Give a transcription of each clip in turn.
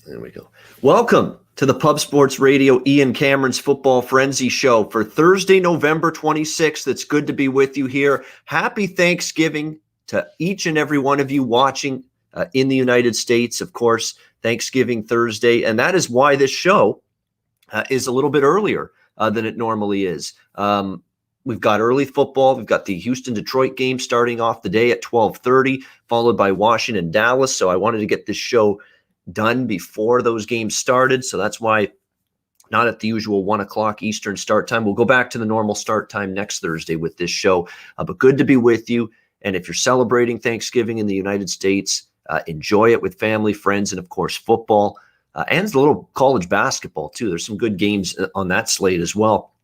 There we go. Welcome to the Pub Sports Radio, Ian Cameron's Football Frenzy Show for Thursday, November 26th. It's good to be with you here. Happy Thanksgiving to each and every one of you watching in the United States. Of course, Thanksgiving Thursday, and that is why this show is a little bit earlier than it normally is. We've got early football. We've got the Houston-Detroit game starting off the day at 12:30, followed by Washington-Dallas. So I wanted to get this show done before those games started. So that's why not at the usual 1 o'clock Eastern start time. We'll go back to the normal start time next Thursday with this show. But good to be with you. And if you're celebrating Thanksgiving in the United States, enjoy it with family, friends, and of course, football. And a little college basketball too. There's some good games on that slate as well.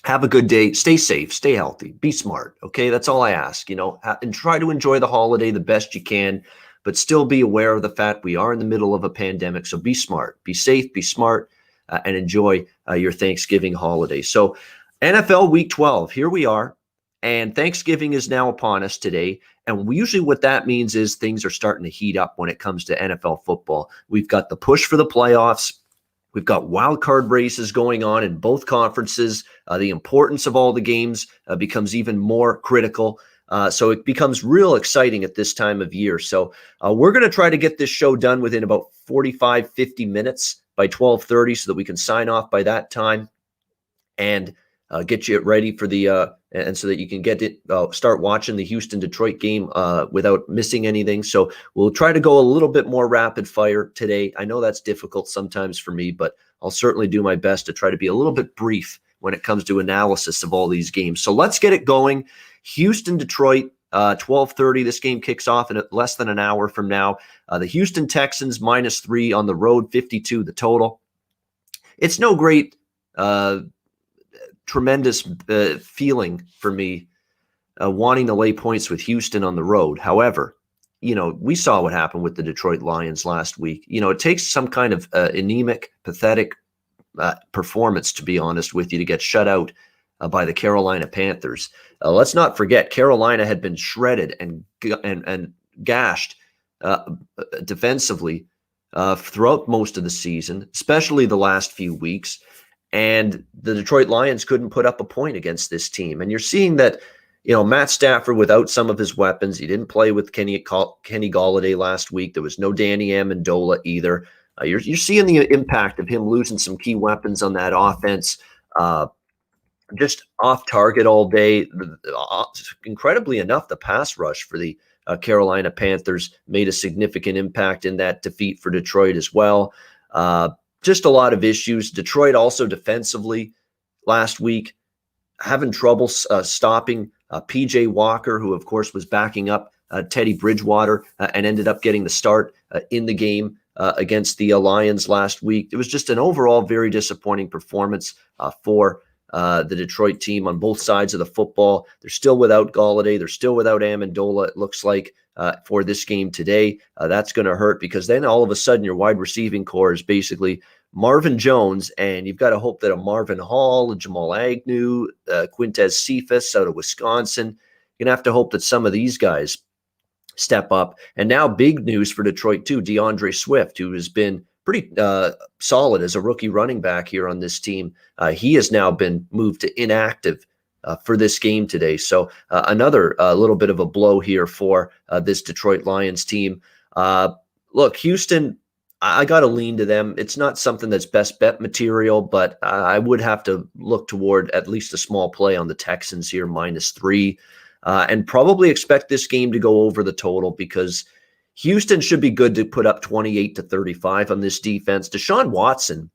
Have a good day. Stay safe. Stay healthy. Be smart. Okay, that's all I ask. And try to enjoy the holiday the best you can, but still be aware of the fact we are in the middle of a pandemic. So be smart, be safe, be smart, and enjoy your Thanksgiving holiday. So NFL Week 12, here we are, and Thanksgiving is now upon us today. And usually what that means is things are starting to heat up when it comes to NFL football. We've got the push for the playoffs. We've got wild card races going on in both conferences. The importance of all the games becomes even more critical. So it becomes real exciting at this time of year. So we're going to try to get this show done within about 45, 50 minutes by 12:30 so that we can sign off by that time and get you ready for and so that you can start watching the Houston-Detroit game without missing anything. So we'll try to go a little bit more rapid fire today. I know that's difficult sometimes for me, but I'll certainly do my best to try to be a little bit brief when it comes to analysis of all these games. So let's get it going. Houston-Detroit, 12:30. This game kicks off in less than an hour from now. The Houston Texans -3 on the road, 52 the total. It's no great, tremendous feeling for me wanting to lay points with Houston on the road. However, we saw what happened with the Detroit Lions last week. It takes some kind of anemic, pathetic performance, to be honest with you, to get shut out by the Carolina Panthers. Let's not forget, Carolina had been shredded and gashed defensively throughout most of the season, especially the last few weeks. And the Detroit Lions couldn't put up a point against this team. And you're seeing that, Matt Stafford, without some of his weapons, he didn't play with Kenny Golladay last week. There was no Danny Amendola either. You're seeing the impact of him losing some key weapons on that offense. Just off target all day. Incredibly enough, the pass rush for the Carolina Panthers made a significant impact in that defeat for Detroit as well. Just a lot of issues. Detroit also defensively last week having trouble stopping P.J. Walker, who of course was backing up Teddy Bridgewater and ended up getting the start in the game against the Lions last week. It was just an overall very disappointing performance for the Detroit team on both sides of the football. They're still without Golladay. They're still without Amendola, it looks like, for this game today. That's going to hurt because then all of a sudden your wide receiving core is basically Marvin Jones, and you've got to hope that a Marvin Hall, a Jamal Agnew, Quintez Cephas out of Wisconsin, you're going to have to hope that some of these guys step up. And now big news for Detroit too, Deandre Swift, who has been pretty solid as a rookie running back here on this team. He has now been moved to inactive for this game today. So another little bit of a blow here for this Detroit Lions team. Look, Houston, I got to lean to them. It's not something that's best bet material, but I would have to look toward at least a small play on the Texans here, -3, and probably expect this game to go over the total because Houston should be good to put up 28-35 on this defense. Deshaun Watson,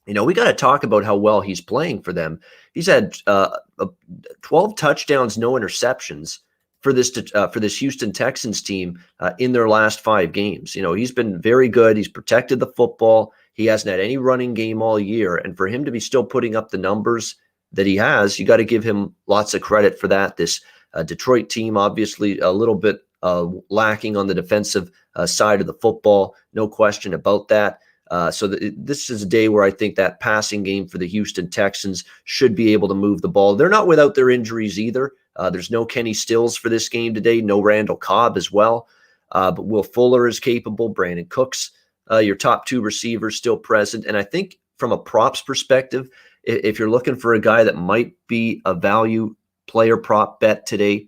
we got to talk about how well he's playing for them. He's had 12 touchdowns, no interceptions for this Houston Texans team in their last 5 games. He's been very good. He's protected the football. He hasn't had any running game all year. And for him to be still putting up the numbers that he has, you got to give him lots of credit for that. This Detroit team, obviously a little bit lacking on the defensive side of the football. No question about that. So this is a day where I think that passing game for the Houston Texans should be able to move the ball. They're not without their injuries either. There's no Kenny Stills for this game today, no Randall Cobb as well. But Will Fuller is capable. Brandon Cooks Your top two receivers still present. And I think from a props perspective, if you're looking for a guy that might be a value player prop bet today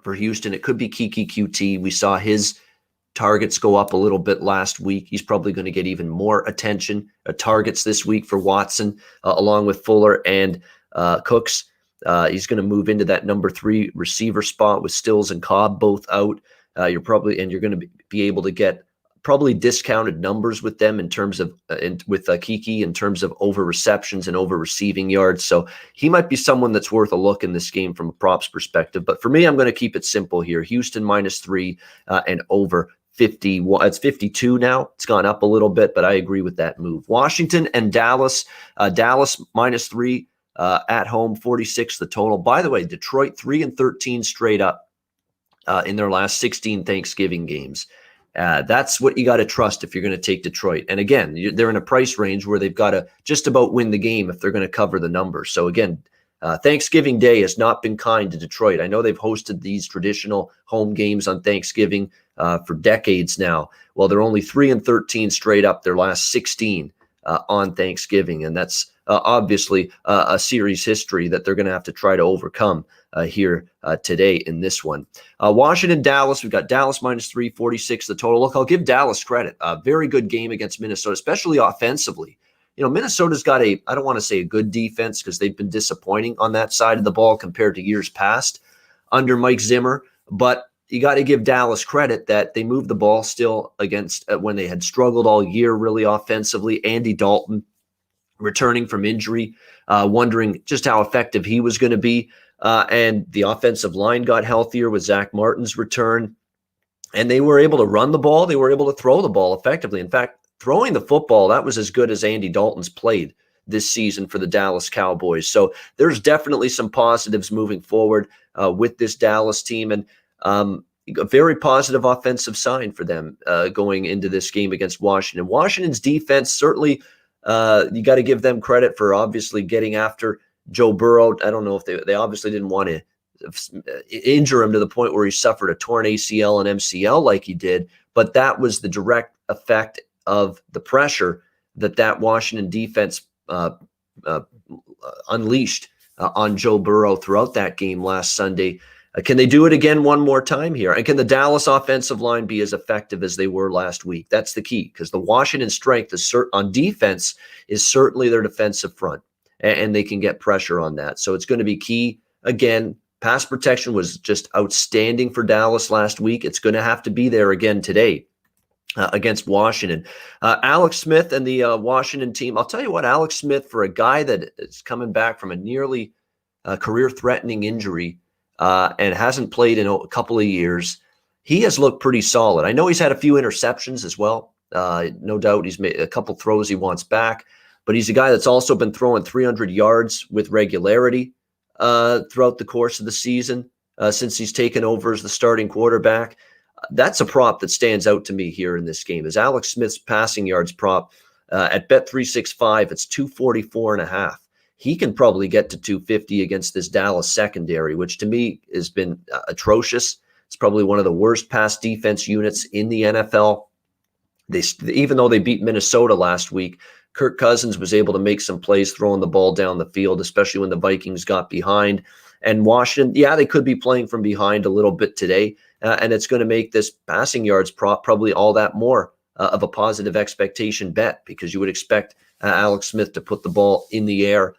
for Houston, it could be Kiki QT. We saw his targets go up a little bit last week. He's probably going to get even more attention, targets this week for Watson, along with Fuller and Cooks. He's going to move into that number 3 receiver spot with Stills and Cobb both out. You're going to be able to get probably discounted numbers with them in terms of with Kiki in terms of over receptions and over receiving yards. So he might be someone that's worth a look in this game from a props perspective. But for me, I'm going to keep it simple here. Houston -3 and over 51. It's 52 now. It's gone up a little bit, but I agree with that move. Washington and Dallas. Dallas -3 at home, 46 the total. By the way, Detroit 3-13 straight up in their last 16 Thanksgiving games. That's what you got to trust if you're going to take Detroit. And again, they're in a price range where they've got to just about win the game if they're going to cover the numbers. So again, Thanksgiving Day has not been kind to Detroit. I know they've hosted these traditional home games on Thanksgiving for decades now. Well, they're only 3-13 straight up their last 16 on Thanksgiving. And that's obviously a series history that they're going to have to try to overcome here today in this one. Washington, Dallas, we've got Dallas -3, 46 the total. Look, I'll give Dallas credit. A very good game against Minnesota, especially offensively. You know, Minnesota's got I don't want to say a good defense because they've been disappointing on that side of the ball compared to years past under Mike Zimmer. But you got to give Dallas credit that they moved the ball still against when they had struggled all year really offensively. Andy Dalton returning from injury, wondering just how effective he was going to be. And the offensive line got healthier with Zach Martin's return. And they were able to run the ball. They were able to throw the ball effectively. In fact, throwing the football, that was as good as Andy Dalton's played this season for the Dallas Cowboys. So there's definitely some positives moving forward with this Dallas team. And a very positive offensive sign for them going into this game against Washington. Washington's defense, certainly you got to give them credit for obviously getting after Joe Burrow. I don't know if they obviously didn't want to injure him to the point where he suffered a torn ACL and MCL like he did, but that was the direct effect of the pressure that Washington defense unleashed on Joe Burrow throughout that game last Sunday. Can they do it again one more time here? And can the Dallas offensive line be as effective as they were last week? That's the key, because the Washington strength is on defense is certainly their defensive front, and they can get pressure on that. So it's going to be key. Again, pass protection was just outstanding for Dallas last week. It's going to have to be there again today against Washington. Alex Smith and the Washington team. I'll tell you what, Alex Smith, for a guy that is coming back from a nearly career-threatening injury and hasn't played in a couple of years, he has looked pretty solid. I know he's had a few interceptions as well. No doubt he's made a couple throws he wants back, but he's a guy that's also been throwing 300 yards with regularity throughout the course of the season since he's taken over as the starting quarterback. That's a prop that stands out to me here in this game. Is Alex Smith's passing yards prop at Bet365? It's 244.5. He can probably get to 250 against this Dallas secondary, which to me has been atrocious. It's probably one of the worst pass defense units in the NFL. Even though they beat Minnesota last week, Kirk Cousins was able to make some plays throwing the ball down the field, especially when the Vikings got behind. And Washington, yeah, they could be playing from behind a little bit today, and it's going to make this passing yards prop probably all that more of a positive expectation bet, because you would expect Alex Smith to put the ball in the air,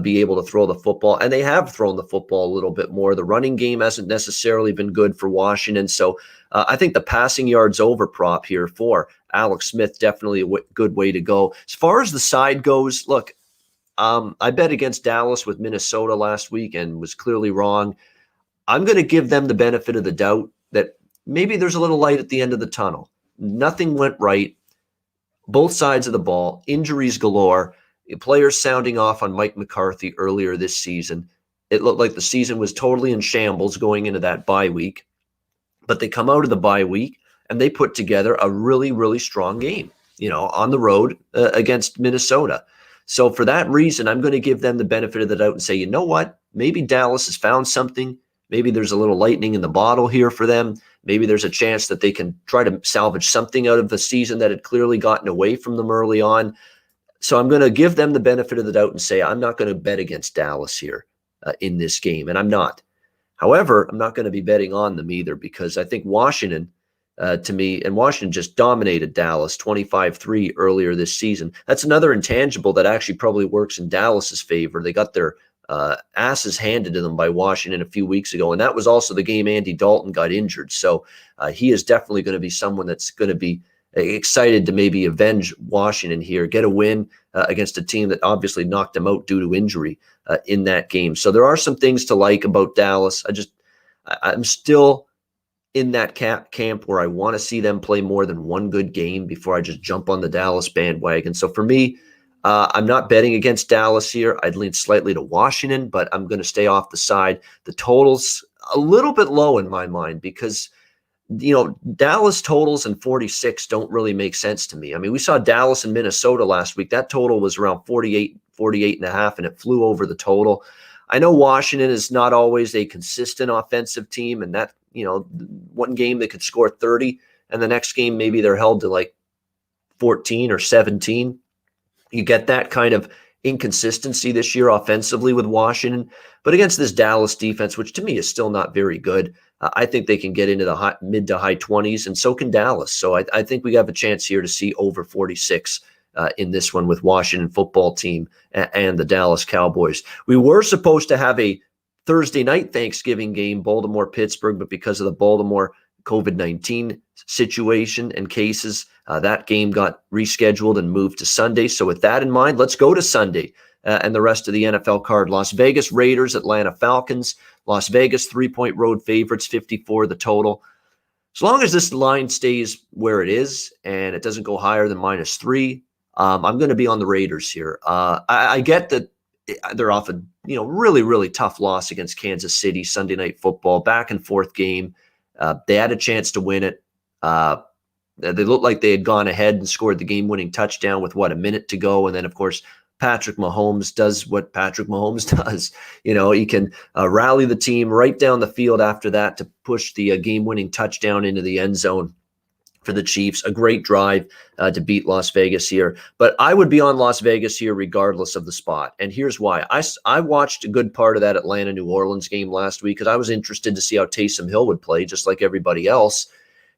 be able to throw the football, and they have thrown the football a little bit more. The running game hasn't necessarily been good for Washington, so I think the passing yards over prop here for Alex Smith, definitely a good way to go. As far as the side goes, look, I bet against Dallas with Minnesota last week and was clearly wrong. I'm going to give them the benefit of the doubt that maybe there's a little light at the end of the tunnel. Nothing went right. Both sides of the ball, injuries galore, players sounding off on Mike McCarthy earlier this season. It looked like the season was totally in shambles going into that bye week. But they come out of the bye week and they put together a really, really strong game, on the road against Minnesota. So for that reason, I'm going to give them the benefit of the doubt and say, you know what? Maybe Dallas has found something. Maybe there's a little lightning in the bottle here for them. Maybe there's a chance that they can try to salvage something out of the season that had clearly gotten away from them early on. So I'm going to give them the benefit of the doubt and say I'm not going to bet against Dallas here in this game, and I'm not. However, I'm not going to be betting on them either because I think Washington, to me, and Washington just dominated Dallas 25-3 earlier this season. That's another intangible that actually probably works in Dallas's favor. They got their asses handed to them by Washington a few weeks ago, and that was also the game Andy Dalton got injured. So he is definitely going to be someone that's going to be excited to maybe avenge Washington here, get a win against a team that obviously knocked them out due to injury in that game. So there are some things to like about Dallas. I'm still in that camp where I want to see them play more than one good game before I just jump on the Dallas bandwagon. So for me, I'm not betting against Dallas here. I'd lean slightly to Washington, but I'm going to stay off the side. The total's a little bit low in my mind because Dallas totals and 46 don't really make sense to me. I mean, we saw Dallas and Minnesota last week. That total was around 48 and a half, and it flew over the total. I know Washington is not always a consistent offensive team, and that, one game they could score 30, and the next game maybe they're held to like 14 or 17. You get that kind of inconsistency this year offensively with Washington, but against this Dallas defense, which to me is still not very good, I think they can get into the mid to high 20s, and so can Dallas. So I think we have a chance here to see over 46 in this one with Washington football team and the Dallas Cowboys. We were supposed to have a Thursday night Thanksgiving game, Baltimore-Pittsburgh, but because of the Baltimore COVID-19 situation and cases, that game got rescheduled and moved to Sunday. So with that in mind, let's go to Sunday and the rest of the NFL card. Las Vegas Raiders, Atlanta Falcons. Las Vegas 3-point road favorites, 54 the total. As long as this line stays where it is and it doesn't go higher than -3, I'm going to be on the Raiders here. I get that they're off a really, really tough loss against Kansas City Sunday Night Football, back and forth game. They had a chance to win it. They looked like they had gone ahead and scored the game-winning touchdown with, a minute to go. And then, of course, Patrick Mahomes does what Patrick Mahomes does. He can rally the team right down the field after that to push the game-winning touchdown into the end zone for the Chiefs. A great drive to beat Las Vegas here. But I would be on Las Vegas here regardless of the spot. And here's why. I watched a good part of that Atlanta-New Orleans game last week because I was interested to see how Taysom Hill would play, just like everybody else.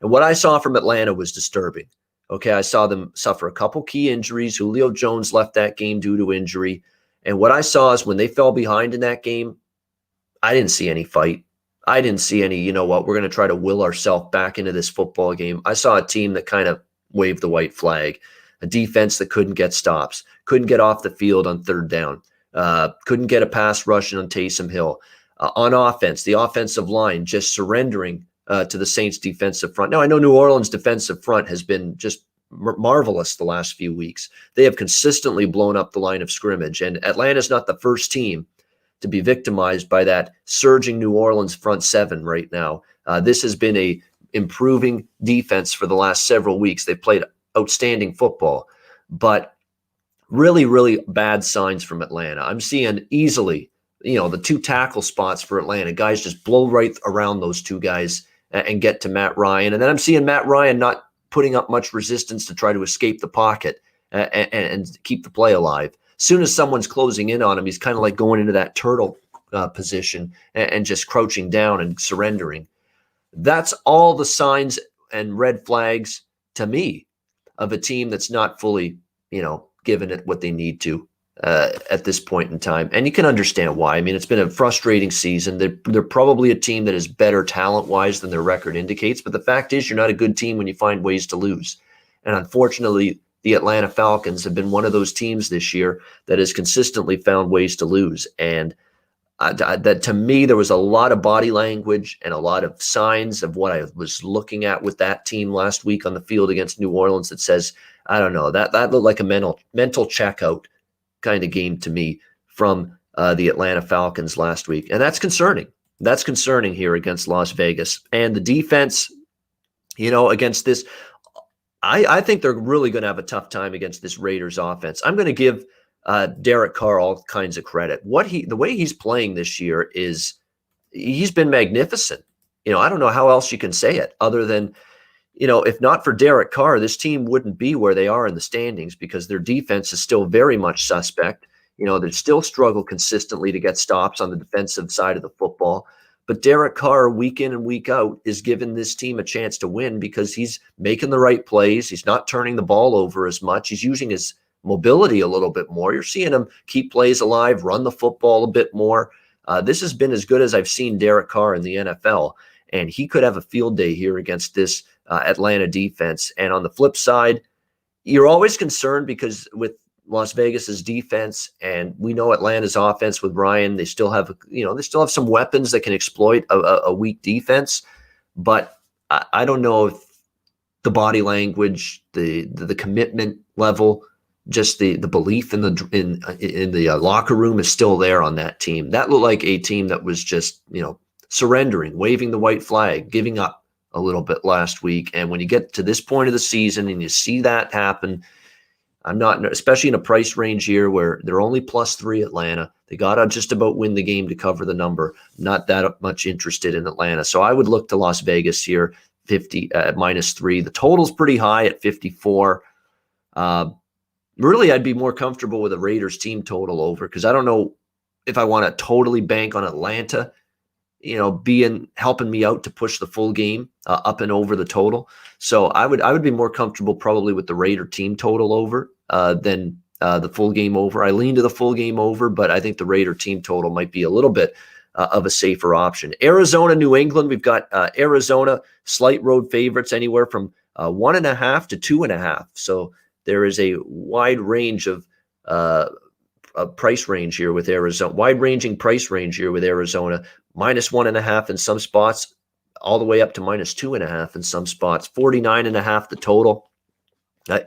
And what I saw from Atlanta was disturbing. Okay, I saw them suffer a couple key injuries. Julio Jones left that game due to injury. And what I saw is when they fell behind in that game, I didn't see any fight. I didn't see any, we're going to try to will ourselves back into this football game. I saw a team that kind of waved the white flag, a defense that couldn't get stops, couldn't get off the field on third down, couldn't get a pass rush on Taysom Hill. On offense, the offensive line just surrendering to the Saints defensive front. Now, I know New Orleans defensive front has been just marvelous the last few weeks. They have consistently blown up the line of scrimmage, and Atlanta's not the first team to be victimized by that surging New Orleans front seven right now. This has been a improving defense for the last several weeks. They've played outstanding football, but really, really bad signs from Atlanta. I'm seeing easily, the two tackle spots for Atlanta. Guys just blow right around those two guys and get to Matt Ryan. And then I'm seeing Matt Ryan not putting up much resistance to try to escape the pocket and keep the play alive. As soon as someone's closing in on him, he's kind of like going into that turtle position and just crouching down and surrendering. That's all the signs and red flags to me of a team that's not fully, giving it what they need to at this point in time. And you can understand why. I mean, it's been a frustrating season. They're probably a team that is better talent-wise than their record indicates. But the fact is, you're not a good team when you find ways to lose. And unfortunately, the Atlanta Falcons have been one of those teams this year that has consistently found ways to lose. And that to me, there was a lot of body language and a lot of signs of what I was looking at with that team last week on the field against New Orleans that says, I don't know, that looked like a mental checkout kind of game to me from the Atlanta Falcons last week. And that's concerning. That's concerning here against Las Vegas. And the defense, against this, I think they're really going to have a tough time against this Raiders offense. I'm going to give Derek Carr all kinds of credit. The way he's playing this year is he's been magnificent. I don't know how else you can say it other than, if not for Derek Carr, this team wouldn't be where they are in the standings because their defense is still very much suspect. They still struggle consistently to get stops on the defensive side of the football. But Derek Carr, week in and week out, is giving this team a chance to win because he's making the right plays. He's not turning the ball over as much. He's using his mobility a little bit more. You're seeing him keep plays alive, run the football a bit more. This has been as good as I've seen Derek Carr in the NFL, and he could have a field day here against this Atlanta defense. And on the flip side, you're always concerned because with Las Vegas's defense, and we know Atlanta's offense with Ryan, they still have some weapons that can exploit a weak defense. But I don't know if the body language, the commitment level, just the belief in the locker room is still there on that team. That looked like a team that was just surrendering, waving the white flag, giving up a little bit last week. And when you get to this point of the season and you see that happen, I'm not, especially in a price range here where they're only +3 Atlanta. They got to just about win the game to cover the number. Not that much interested in Atlanta. So I would look to Las Vegas here, 50 at -3. The total's pretty high at 54. Really, I'd be more comfortable with a Raiders team total over because I don't know if I want to totally bank on Atlanta, helping me out to push the full game up and over the total. So I would be more comfortable probably with the Raider team total over than the full game over. I lean to the full game over, but I think the Raider team total might be a little bit of a safer option. Arizona, New England. We've got Arizona slight road favorites anywhere from 1.5 to 2.5. So there is a wide range of price range here with Arizona. Wide-ranging price range here with Arizona. -1.5 in some spots, all the way up to -2.5 in some spots. 49.5 the total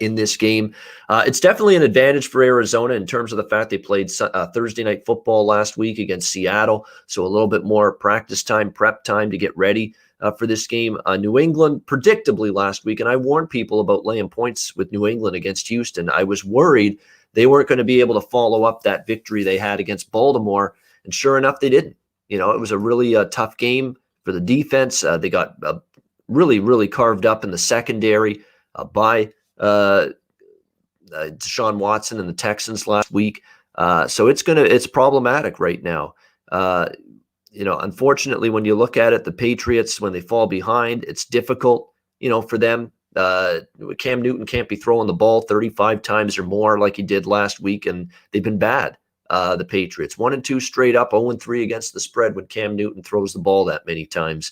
in this game. It's definitely an advantage for Arizona in terms of the fact they played Thursday night football last week against Seattle, so a little bit more practice time, prep time to get ready for this game. New England, predictably last week, and I warned people about laying points with New England against Houston. I was worried they weren't going to be able to follow up that victory they had against Baltimore, and sure enough, they didn't. It was a really tough game for the defense. They got really, really carved up in the secondary by Deshaun Watson and the Texans last week. So it's problematic right now. Unfortunately, when you look at it, the Patriots, when they fall behind, it's difficult, for them. Cam Newton can't be throwing the ball 35 times or more like he did last week, and they've been bad. The Patriots 1-2 straight up, 0-3 against the spread when Cam Newton throws the ball that many times.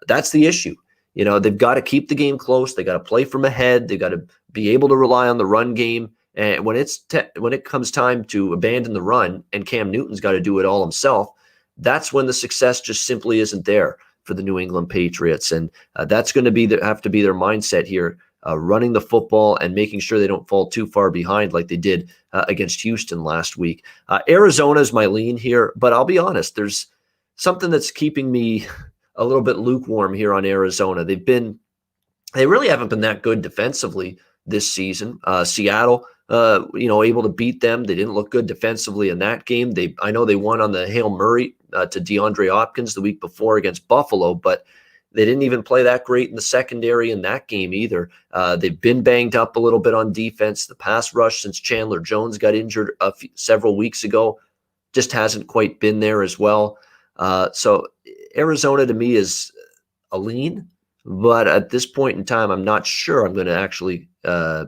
That's the issue. They've got to keep the game close. They got to play from ahead. They got to be able to rely on the run game. And when it comes time to abandon the run, and Cam Newton's got to do it all himself, that's when the success just simply isn't there for the New England Patriots. And that's going to have to be their mindset here, running the football and making sure they don't fall too far behind like they did against Houston last week. Arizona is my lean here, but I'll be honest, there's something that's keeping me a little bit lukewarm here on Arizona. They really haven't been that good defensively this season. Seattle, able to beat them. They didn't look good defensively in that game. I know they won on the Hail Murray to DeAndre Hopkins the week before against Buffalo, but they didn't even play that great in the secondary in that game either. They've been banged up a little bit on defense. The pass rush since Chandler Jones got injured several weeks ago just hasn't quite been there as well. So Arizona to me is a lean, but at this point in time, I'm not sure I'm going to actually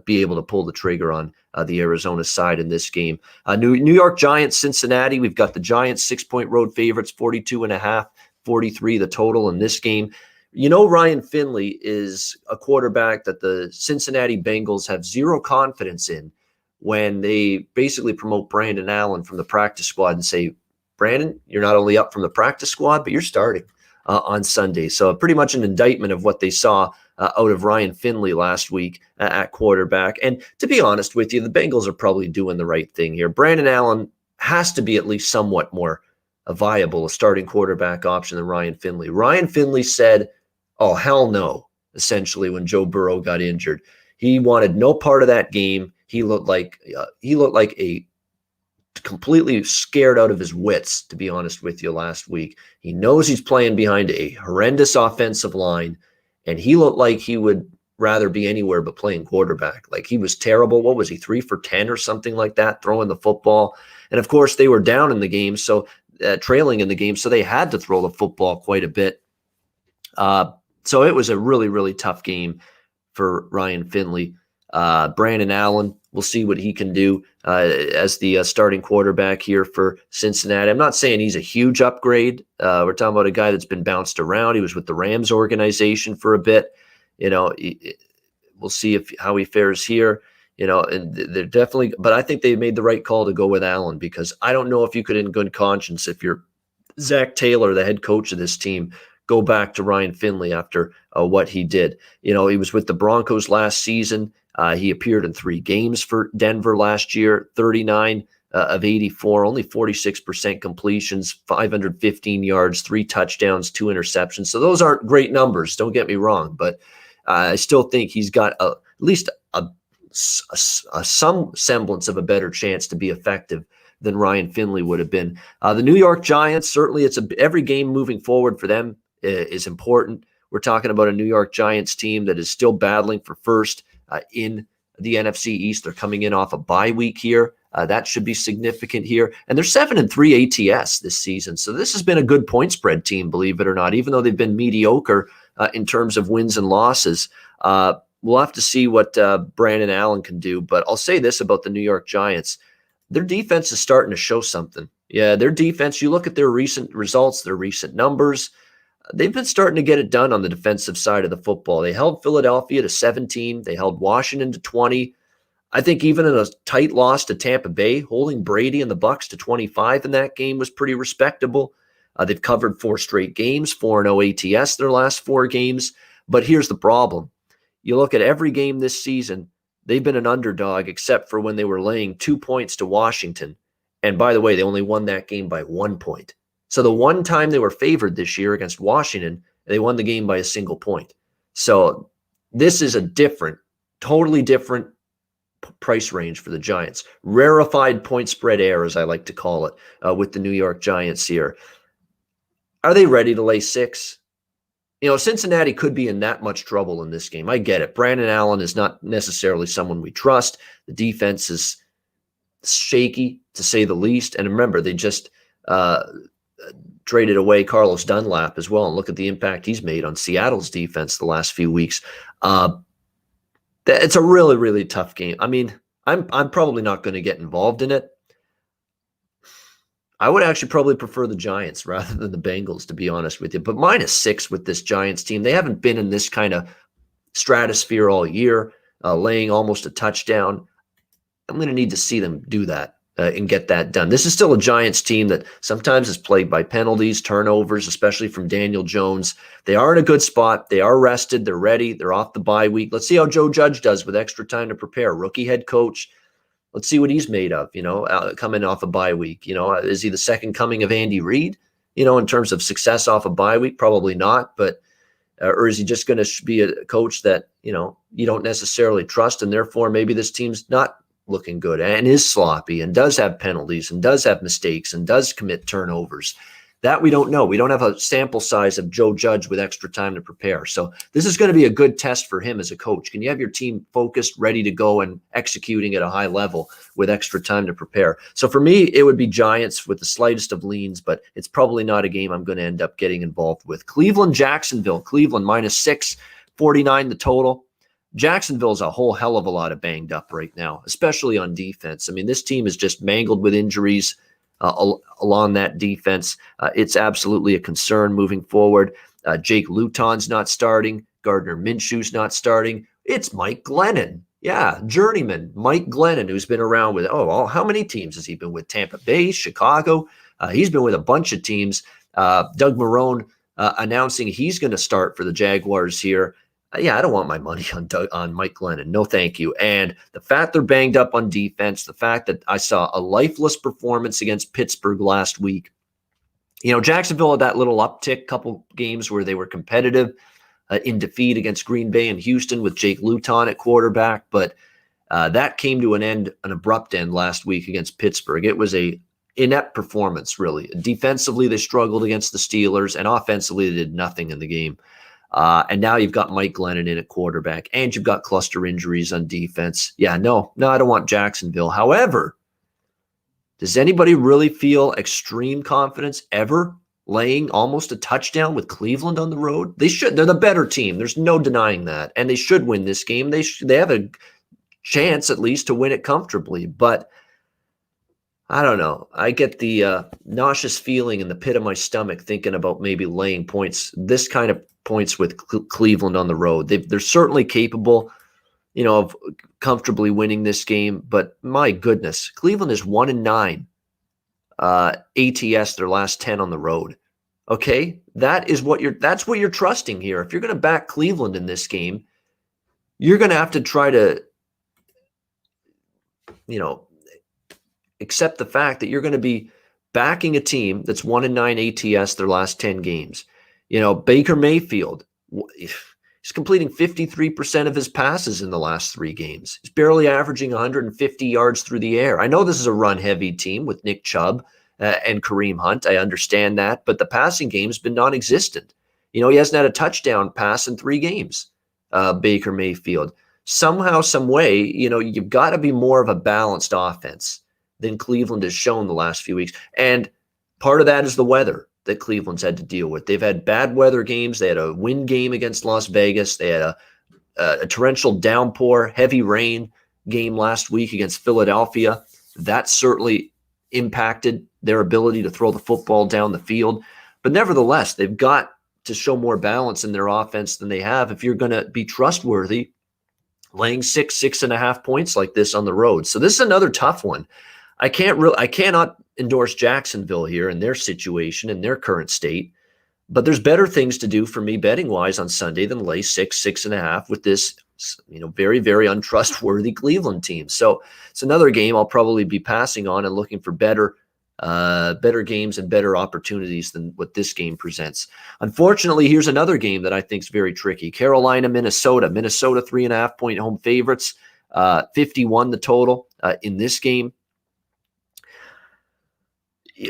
be able to pull the trigger on the Arizona side in this game. New York Giants, Cincinnati. We've got the Giants 6-point road favorites, 42.5, 43 the total in this game. Ryan Finley is a quarterback that the Cincinnati Bengals have zero confidence in when they basically promote Brandon Allen from the practice squad and say, Brandon, you're not only up from the practice squad, but you're starting on Sunday. So pretty much an indictment of what they saw out of Ryan Finley last week at quarterback. And to be honest with you, the Bengals are probably doing the right thing here. Brandon Allen has to be at least somewhat more viable, a starting quarterback option than Ryan Finley. Ryan Finley said, oh, hell no, essentially, when Joe Burrow got injured. He wanted no part of that game. He looked like a completely scared out of his wits, to be honest with you, last week. He knows he's playing behind a horrendous offensive line, and he looked like he would rather be anywhere but playing quarterback. Like, he was terrible. What was he, 3 for 10 or something like that, throwing the football? And of course, they were down in the game, so trailing in the game, so they had to throw the football quite a bit. So it was a really, really tough game for Ryan Finley. Brandon Allen, we'll see what he can do as the starting quarterback here for Cincinnati. I'm not saying he's a huge upgrade. We're talking about a guy that's been bounced around. He was with the Rams organization for a bit. We'll see how he fares here. And they're definitely, but I think they made the right call to go with Allen, because I don't know if you could, in good conscience, if you're Zach Taylor, the head coach of this team, go back to Ryan Finley after what he did. He was with the Broncos last season. He appeared in 3 games for Denver last year, 39 of 84, only 46% completions, 515 yards, 3 touchdowns, 2 interceptions. So those aren't great numbers, don't get me wrong, but I still think he's got at least some semblance of a better chance to be effective than Ryan Finley would have been. The New York Giants, certainly every game moving forward for them is important. We're talking about a New York Giants team that is still battling for first in the NFC East. They're coming in off a bye week here. That should be significant here. And they're 7-3 ATS this season. So this has been a good point spread team, believe it or not, even though they've been mediocre in terms of wins and losses. We'll have to see what Brandon Allen can do. But I'll say this about the New York Giants. Their defense is starting to show something. Yeah, their defense, you look at their recent results, their recent numbers, they've been starting to get it done on the defensive side of the football. They held Philadelphia to 17. They held Washington to 20. I think even in a tight loss to Tampa Bay, holding Brady and the Bucs to 25 in that game was pretty respectable. They've covered 4 straight games, 4-0 ATS their last 4 games. But here's the problem. You look at every game this season, they've been an underdog except for when they were laying 2 points to Washington. And by the way, they only won that game by 1 point. So the one time they were favored this year against Washington, they won the game by a single point. So this is a totally different price range for the Giants. Rarefied point spread air, as I like to call it, with the New York Giants here. Are they ready to lay 6? Cincinnati could be in that much trouble in this game. I get it. Brandon Allen is not necessarily someone we trust. The defense is shaky, to say the least. And remember, they just traded away Carlos Dunlap as well. And look at the impact he's made on Seattle's defense the last few weeks. It's a really, really tough game. I mean, I'm probably not going to get involved in it. I would actually probably prefer the Giants rather than the Bengals, to be honest with you. But -6 with this Giants team. They haven't been in this kind of stratosphere all year, laying almost a touchdown. I'm going to need to see them do that and get that done. This is still a Giants team that sometimes is plagued by penalties, turnovers, especially from Daniel Jones. They are in a good spot. They are rested. They're ready. They're off the bye week. Let's see how Joe Judge does with extra time to prepare. Rookie head coach. Let's see what he's made of, coming off a bye week. Is he the second coming of Andy Reid, in terms of success off a bye week? Probably not. But or is he just going to be a coach that, you don't necessarily trust, and therefore maybe this team's not looking good and is sloppy and does have penalties and does have mistakes and does commit turnovers? That we don't know. We don't have a sample size of Joe Judge with extra time to prepare. So this is going to be a good test for him as a coach. Can you have your team focused, ready to go, and executing at a high level with extra time to prepare? So for me, it would be Giants with the slightest of leans, but it's probably not a game I'm going to end up getting involved with. Cleveland, Jacksonville. Cleveland -6, 49 the total. Jacksonville's a whole hell of a lot of banged up right now, especially on defense. I mean, this team is just mangled with injuries. Along that defense. It's absolutely a concern moving forward. Jake Luton's not starting. Gardner Minshew's not starting. It's Mike Glennon. Yeah, journeyman Mike Glennon, who's been around with, how many teams has he been with? Tampa Bay, Chicago. He's been with a bunch of teams. Doug Marrone announcing he's going to start for the Jaguars here. I don't want my money on Mike Glennon. No, thank you. And the fact they're banged up on defense, the fact that I saw a lifeless performance against Pittsburgh last week. Jacksonville had that little uptick, couple games where they were competitive in defeat against Green Bay and Houston with Jake Luton at quarterback. But That came to an abrupt end last week against Pittsburgh. It was a inept performance, really. Defensively, they struggled against the Steelers, and offensively, they did nothing in the game. And now you've got Mike Glennon in at quarterback, and you've got cluster injuries on defense. Yeah, no, I don't want Jacksonville. However, does anybody really feel extreme confidence ever laying almost a touchdown with Cleveland on the road? They should. They're the better team. There's no denying that, and they should win this game. They have a chance at least to win it comfortably, but I don't know. I get the nauseous feeling in the pit of my stomach thinking about maybe laying points, this kind of points with Cleveland on the road. They're certainly capable, of comfortably winning this game, but my goodness, Cleveland is 1-9 ATS their last 10 on the road. Okay, that's what you're trusting here. If you're going to back Cleveland in this game, you're going to have to try to accept the fact that you're going to be backing a team that's 1-9 ATS their last 10 games. Baker Mayfield, he's completing 53% of his passes in the last 3 games. He's barely averaging 150 yards through the air. I know this is a run-heavy team with Nick Chubb and Kareem Hunt. I understand that, but the passing game's been non-existent. He hasn't had a touchdown pass in 3 games, Baker Mayfield. Somehow, some way, you've got to be more of a balanced offense than Cleveland has shown the last few weeks. And part of that is the weather that Cleveland's had to deal with. They've had bad weather games. They had a wind game against Las Vegas. They had a torrential downpour, heavy rain game last week against Philadelphia. That certainly impacted their ability to throw the football down the field. But nevertheless, they've got to show more balance in their offense than they have if you're going to be trustworthy laying 6.5 points like this on the road. So this is another tough one. I cannot endorse Jacksonville here in their situation, in their current state, but there's better things to do for me betting wise on Sunday than lay 6.5 with this, very, very untrustworthy Cleveland team. So it's another game I'll probably be passing on and looking for better games and better opportunities than what this game presents. Unfortunately, here's another game that I think is very tricky. Carolina, Minnesota. Minnesota 3.5 point home favorites, 51 the total in this game.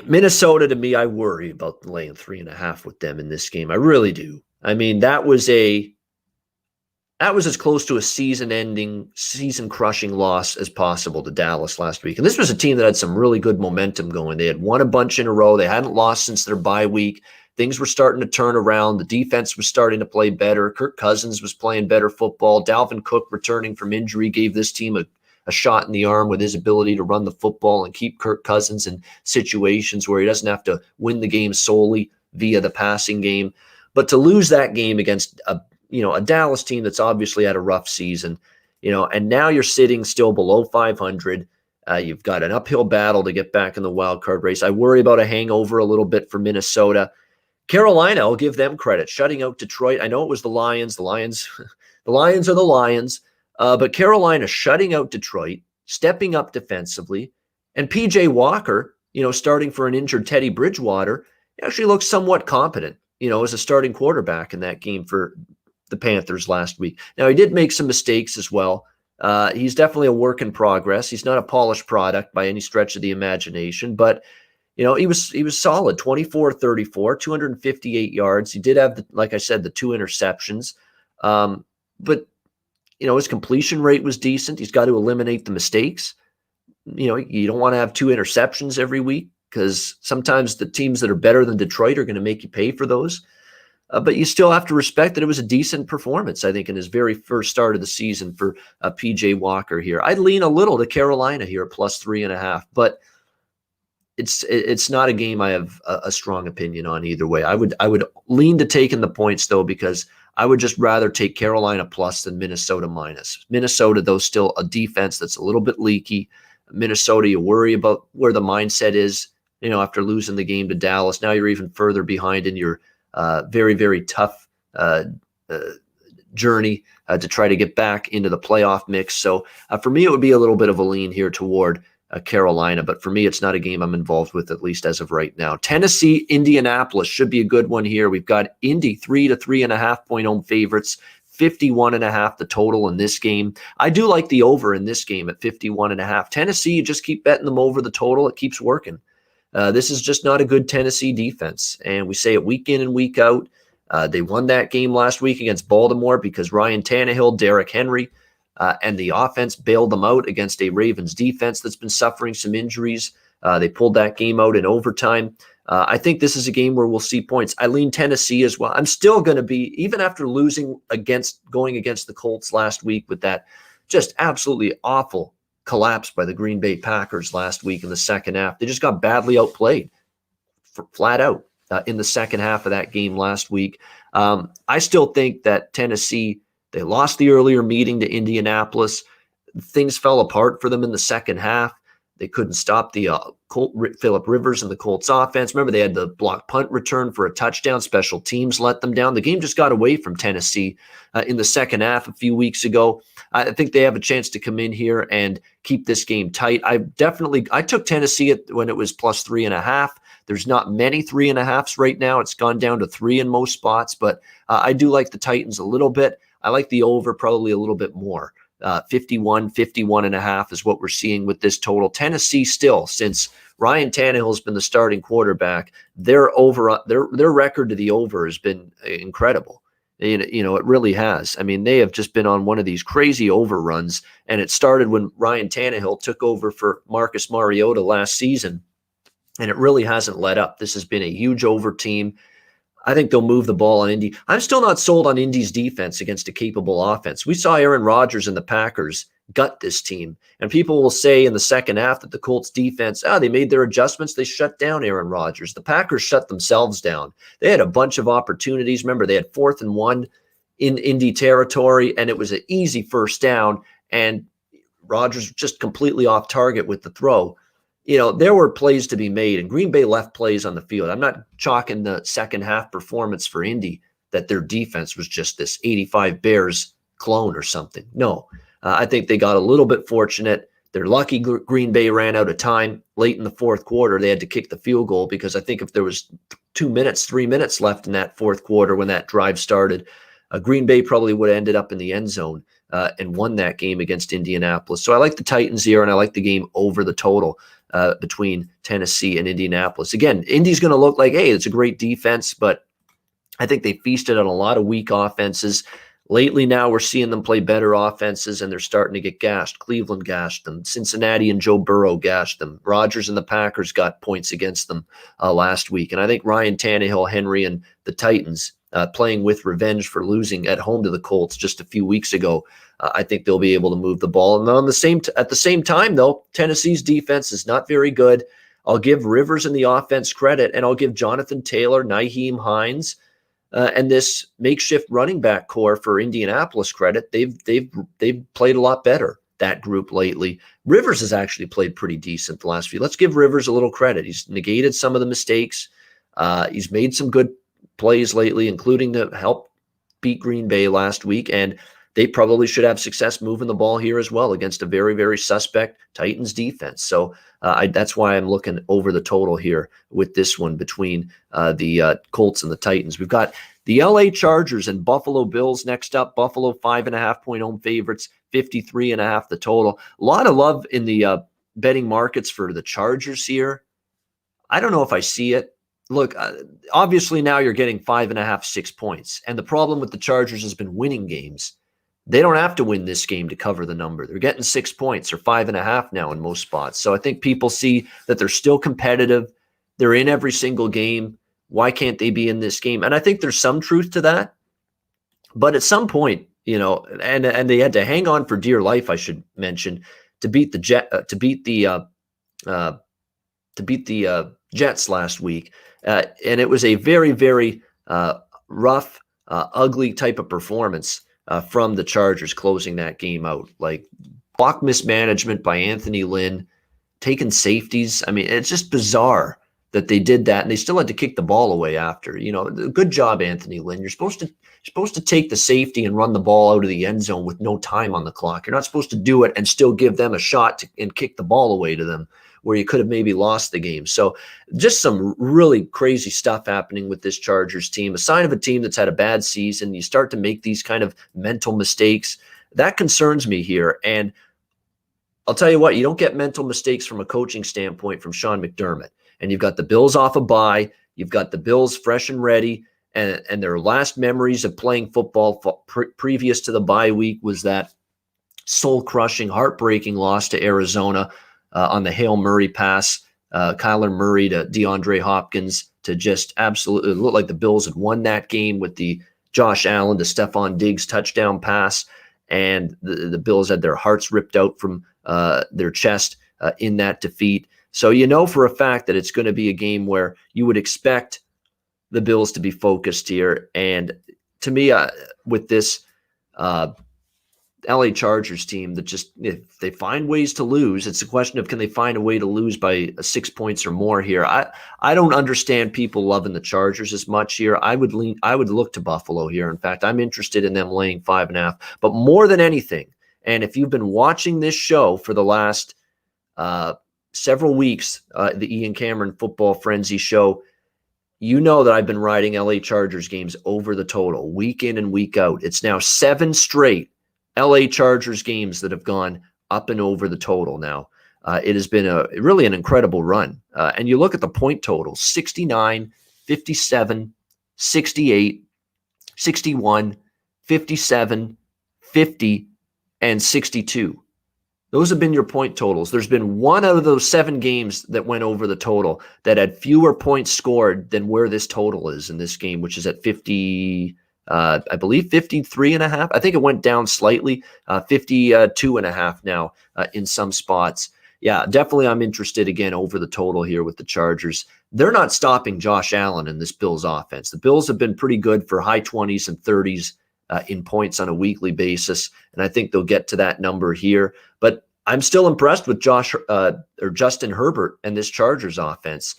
Minnesota, to me, I worry about laying 3.5 with them in this game. I really do. I mean, that was as close to a season-ending, season-crushing loss as possible to Dallas last week. And this was a team that had some really good momentum going. They had won a bunch in a row. They hadn't lost since their bye week. Things were starting to turn around. The defense was starting to play better. Kirk Cousins was playing better football. Dalvin Cook, returning from injury, gave this team a shot in the arm with his ability to run the football and keep Kirk Cousins in situations where he doesn't have to win the game solely via the passing game. But to lose that game against a Dallas team that's obviously had a rough season, and now you're sitting still below 500. You've got an uphill battle to get back in the wild card race. I worry about a hangover a little bit for Minnesota. Carolina, I'll give them credit, shutting out Detroit. I know it was the Lions. The Lions are the Lions. But Carolina shutting out Detroit, stepping up defensively, and P.J. Walker, starting for an injured Teddy Bridgewater, actually looks somewhat competent, as a starting quarterback in that game for the Panthers last week. Now, he did make some mistakes as well. He's definitely a work in progress. He's not a polished product by any stretch of the imagination, but he was solid, 24-34, 258 yards. He did have, like I said, the 2 interceptions. But his completion rate was decent. He's got to eliminate the mistakes. You don't want to have 2 interceptions every week because sometimes the teams that are better than Detroit are going to make you pay for those. But you still have to respect that it was a decent performance, I think, in his very first start of the season for P.J. Walker here. I'd lean a little to Carolina here, plus 3.5, but it's not a game I have a strong opinion on either way. I would lean to taking the points, though, because I would just rather take Carolina plus than Minnesota minus. Minnesota, though, still a defense that's a little bit leaky. Minnesota, you worry about where the mindset is, after losing the game to Dallas. Now you're even further behind in your very, very tough journey to try to get back into the playoff mix. So for me, it would be a little bit of a lean here toward Carolina, but for me, it's not a game I'm involved with, at least as of right now. Tennessee, Indianapolis should be a good one here. We've got Indy 3 to 3.5 point home favorites, 51.5 the total in this game. I do like the over in this game at 51.5. Tennessee, you just keep betting them over the total. It keeps working. This is just not a good Tennessee defense, and we say it week in and week out. They won that game last week against Baltimore because Ryan Tannehill, Derrick Henry, and the offense bailed them out against a Ravens defense that's been suffering some injuries. They pulled that game out in overtime. I think this is a game where we'll see points. I lean Tennessee as well. I'm still going to be, even after going against the Colts last week with that just absolutely awful collapse by the Green Bay Packers last week in the second half. They just got badly outplayed, flat out, in the second half of that game last week. I still think that Tennessee, they lost the earlier meeting to Indianapolis. Things fell apart for them in the second half. They couldn't stop the Phillip Rivers and the Colts offense. Remember, they had the block punt return for a touchdown. Special teams let them down. The game just got away from Tennessee in the second half a few weeks ago. I think they have a chance to come in here and keep this game tight. I took Tennessee when it was plus 3.5. There's not many 3.5s right now. It's gone down to 3 in most spots, but I do like the Titans a little bit. I like the over probably a little bit more. 51.5 is what we're seeing with this total. Tennessee still, since Ryan Tannehill has been the starting quarterback, their record to the over has been incredible. It really has. I mean, they have just been on one of these crazy overruns, and it started when Ryan Tannehill took over for Marcus Mariota last season, and it really hasn't let up. This has been a huge over team. I think they'll move the ball on Indy. I'm still not sold on Indy's defense against a capable offense. We saw Aaron Rodgers and the Packers gut this team. And people will say in the second half that the Colts defense, they made their adjustments. They shut down Aaron Rodgers. The Packers shut themselves down. They had a bunch of opportunities. Remember, they had 4th and 1 in Indy territory, and it was an easy first down. And Rodgers just completely off target with the throw. There were plays to be made, and Green Bay left plays on the field. I'm not chalking the second half performance for Indy that their defense was just this 85 Bears clone or something. No, I think they got a little bit fortunate. They're lucky Green Bay ran out of time late in the fourth quarter. They had to kick the field goal because I think if there was 3 minutes left in that fourth quarter when that drive started, Green Bay probably would have ended up in the end zone and won that game against Indianapolis. So I like the Titans here, and I like the game over the total between Tennessee and Indianapolis. Again, Indy's going to look like, hey, it's a great defense, but I think they feasted on a lot of weak offenses. Lately now we're seeing them play better offenses, and they're starting to get gashed. Cleveland gashed them. Cincinnati and Joe Burrow gashed them. Rodgers and the Packers got points against them last week. And I think Ryan Tannehill, Henry, and the Titans playing with revenge for losing at home to the Colts just a few weeks ago, I think they'll be able to move the ball. And at the same time, though, Tennessee's defense is not very good. I'll give Rivers and the offense credit, and I'll give Jonathan Taylor, Nyheim Hines, and this makeshift running back core for Indianapolis credit. They've played a lot better, that group, lately. Rivers has actually played pretty decent the last few. Let's give Rivers a little credit. He's negated some of the mistakes. He's made some good plays lately, including to help beat Green Bay last week, and they probably should have success moving the ball here as well against a very, very suspect Titans defense. So that's why I'm looking over the total here with this one between the Colts and the Titans. We've got the LA Chargers and Buffalo Bills next up. Buffalo 5.5-point home favorites, 53.5 the total. A lot of love in the betting markets for the Chargers here. I don't know if I see it. Look, obviously now you're getting 5.5, 6 points. And the problem with the Chargers has been winning games. They don't have to win this game to cover the number. They're getting 6 points or 5.5 now in most spots. So I think people see that they're still competitive. They're in every single game. Why can't they be in this game? And I think there's some truth to that. But at some point, and they had to hang on for dear life, I should mention, to beat the Jets last week. And it was a very, very rough, ugly type of performance from the Chargers closing that game out. Like block mismanagement by Anthony Lynn, taking safeties. I mean, it's just bizarre that they did that, and they still had to kick the ball away after. Good job, Anthony Lynn. You're supposed to take the safety and run the ball out of the end zone with no time on the clock. You're not supposed to do it and still give them a shot and kick the ball away to them, where you could have maybe lost the game. So just some really crazy stuff happening with this Chargers team. A sign of a team that's had a bad season. You start to make these kind of mental mistakes. That concerns me here. And I'll tell you what, you don't get mental mistakes from a coaching standpoint from Sean McDermott. And you've got the Bills off a bye. You've got the Bills fresh and ready. And their last memories of playing football previous to the bye week was that soul-crushing, heartbreaking loss to Arizona on the Hail Murray pass. Kyler Murray to DeAndre Hopkins to just absolutely look like the Bills had won that game with the Josh Allen to Stephon Diggs touchdown pass. And the Bills had their hearts ripped out from their chest in that defeat. So for a fact that it's going to be a game where you would expect the Bills to be focused here. And to me, with this LA Chargers team that just, if they find ways to lose, it's a question of, can they find a way to lose by 6 points or more here? I don't understand people loving the Chargers as much here. I would look to Buffalo here. In fact, I'm interested in them laying 5.5. But more than anything, and if you've been watching this show for the last several weeks, the Ian Cameron Football Frenzy show, you know that I've been riding LA Chargers games over the total week in and week out. It's now 7 straight LA Chargers games that have gone up and over the total now. It has been really an incredible run. And you look at the point totals: 69, 57, 68, 61, 57, 50, and 62. Those have been your point totals. There's been one out of those 7 games that went over the total that had fewer points scored than where this total is in this game, which is at 50, I believe 53.5. I think it went down slightly, 52.5 now in some spots. Yeah, definitely I'm interested again over the total here with the Chargers. They're not stopping Josh Allen in this Bills offense. The Bills have been pretty good for high 20s and 30s in points on a weekly basis, and I think they'll get to that number here. But I'm still impressed with Justin Herbert and this Chargers offense.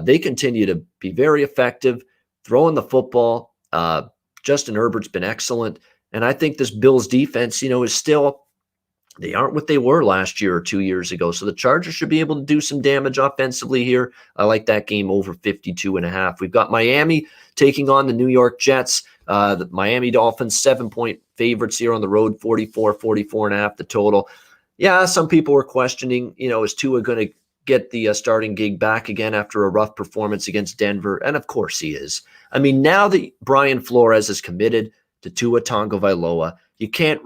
They continue to be very effective throwing the football. Justin Herbert's been excellent, and I think this Bills defense, is still, they aren't what they were last year or 2 years ago. So the Chargers should be able to do some damage offensively here. I like that game over 52.5. We've got Miami taking on the New York Jets. The Miami Dolphins 7-point favorites here on the road, 44.5 the total. Yeah, some people were questioning, is Tua going to get the starting gig back again after a rough performance against Denver? And of course he is. I mean, now that Brian Flores is committed to Tua Tagovailoa, you can't,